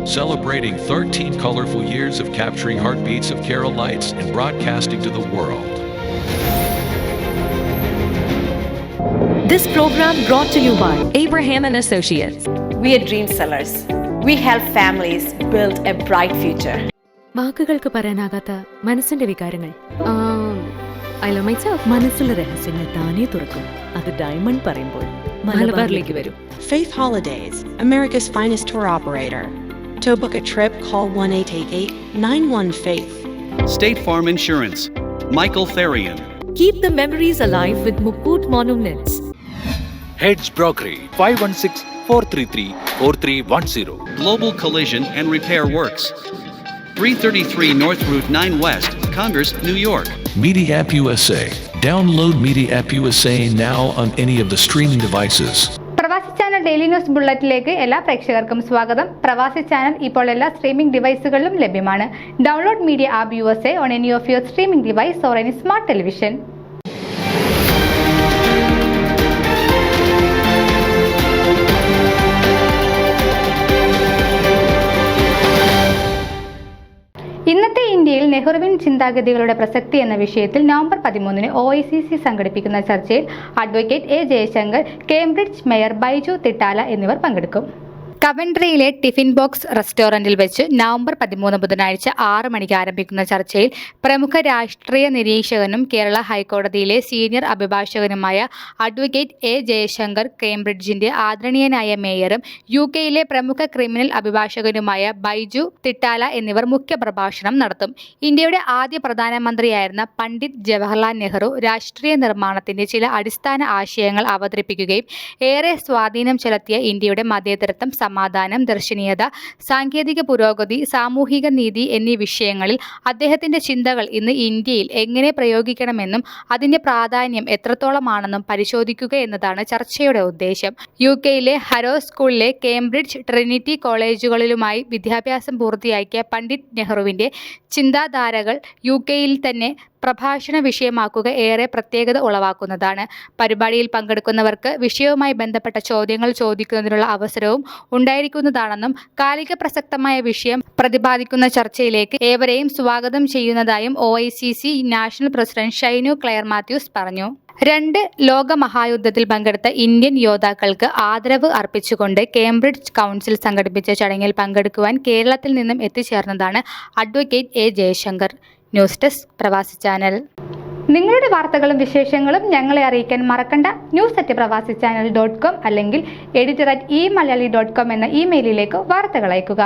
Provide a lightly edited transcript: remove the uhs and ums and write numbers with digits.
celebrating 13 colorful years of capturing heartbeats of Keralites and broadcasting to the world. This program brought to you by Abraham and Associates. We are dream sellers. We help families build a bright future. വാക്കുകൾക്ക് പറയാനാകാത്ത മനസ്സിന്റെ വികാരങ്ങൾ. I love myself. മനസ്സിലെ രഹസ്യങ്ങൾ താനേ തുറക്കും. അത് diamond പറയുമ്പോൾ മലബാറിലേക്ക് വരും. Faith Holidays, America's finest tour operator. To book a trip, call 1-888-91-FAITH. State Farm Insurance, Michael Therian. Keep the memories alive with Mukut Monuments. Heads Brokery 516-433-4310. Global Collision and Repair Works, 333 North Route 9 West, Congress, New York. Media App USA. Download Media App USA now on any of the streaming devices. പ്രവാസി channel daily news ബുള്ളറ്റിലേക്ക് എല്ലാ പ്രേക്ഷകർക്കും സ്വാഗതം. പ്രവാസി channel ഇപ്പോൾ എല്ലാ streaming ഡിവൈസുകളിലും ലഭ്യമാണ്. Download media app USA on any of your streaming device or any smart television. ഇന്നത്തെ ഇന്ത്യയിൽ നെഹ്റുവിൻ ചിന്താഗതികളുടെ പ്രസക്തി എന്ന വിഷയത്തിൽ നവംബർ 13 OICC സംഘടിപ്പിക്കുന്ന ചർച്ചയിൽ advocate A. Jayashankar, Cambridge mayor Baiju Thittala എന്നിവർ പങ്കെടുക്കും. കവൻട്രിയിലെ ടിഫിൻ ബോക്സ് റെസ്റ്റോറന്റിൽ വെച്ച് നവംബർ 13 ബുധനാഴ്ച 6 മണിക്ക് ആരംഭിക്കുന്ന ചർച്ചയിൽ പ്രമുഖ രാഷ്ട്രീയ നിരീക്ഷകനും കേരള ഹൈക്കോടതിയിലെ സീനിയർ അഭിഭാഷകനുമായ അഡ്വക്കേറ്റ് A. ജയശങ്കർ, കേംബ്രിഡ്ജിന്റെ ആദരണീയനായ മേയറും UK-യിലെ പ്രമുഖ ക്രിമിനൽ അഭിഭാഷകനുമായ ബൈജു തിട്ടാല എന്നിവർ മുഖ്യപ്രഭാഷണം നടത്തും. ഇന്ത്യയുടെ ആദ്യ പ്രധാനമന്ത്രിയായിരുന്ന പണ്ഡിറ്റ് ജവഹർലാൽ നെഹ്റു രാഷ്ട്രീയ നിർമ്മാണത്തിന്റെ ചില അടിസ്ഥാന ആശയങ്ങൾ അവതരിപ്പിക്കുകയും ഏറെ സ്വാധീനം ചെലുത്തിയ ഇന്ത്യയുടെ മതേതരത്വം, സമാധാനം, ദർശനീയത, സാങ്കേതിക പുരോഗതി, സാമൂഹിക നീതി എന്നീ വിഷയങ്ങളിൽ അദ്ദേഹത്തിന്റെ ചിന്തകൾ ഇന്ന് ഇന്ത്യയിൽ എങ്ങനെ പ്രയോഗിക്കണമെന്നും അതിന്റെ പ്രാധാന്യം എത്രത്തോളമാണെന്നും പരിശോധിക്കുക എന്നതാണ് ചർച്ചയുടെ ഉദ്ദേശം. UK-യിലെ ഹരോ സ്കൂളിലെ കേംബ്രിഡ്ജ്, ട്രിനിറ്റി കോളേജുകളിലുമായി വിദ്യാഭ്യാസം പൂർത്തിയാക്കിയ പണ്ഡിറ്റ് നെഹ്റുവിന്റെ ചിന്താധാരകൾ UK-യിൽ തന്നെ പ്രഭാഷണ വിഷയമാക്കുക ഏറെ പ്രത്യേകത ഉളവാക്കുന്നതാണ്. പരിപാടിയിൽ പങ്കെടുക്കുന്നവർക്ക് വിഷയവുമായി ബന്ധപ്പെട്ട ചോദ്യങ്ങൾ ചോദിക്കുന്നതിനുള്ള അവസരവും ഉണ്ടായിരിക്കുന്നതാണെന്നും കാലിക പ്രസക്തമായ വിഷയം പ്രതിപാദിക്കുന്ന ചർച്ചയിലേക്ക് ഏവരെയും സ്വാഗതം ചെയ്യുന്നതായും OICC national president Shainu Clare Mathews പറഞ്ഞു. 2 ലോകമഹായുദ്ധത്തിൽ പങ്കെടുത്ത ഇന്ത്യൻ യോദ്ധാക്കൾക്ക് ആദരവ് അർപ്പിച്ചുകൊണ്ട് കേംബ്രിഡ്ജ് കൗൺസിൽ സംഘടിപ്പിച്ച ചടങ്ങിൽ പങ്കെടുക്കുവാൻ കേരളത്തിൽ നിന്നും എത്തിച്ചേർന്നതാണ് advocate A. Jayashankar. News desk, Pravasi channel. നിങ്ങളുടെ വാർത്തകളും വിശേഷങ്ങളും ഞങ്ങളെ അറിയിക്കാൻ മറക്കണ്ട. news@pravasichannel.com അല്ലെങ്കിൽ editor@eMalayali.com എന്ന ഇമെയിലിലേക്ക് വാർത്തകൾ അയക്കുക.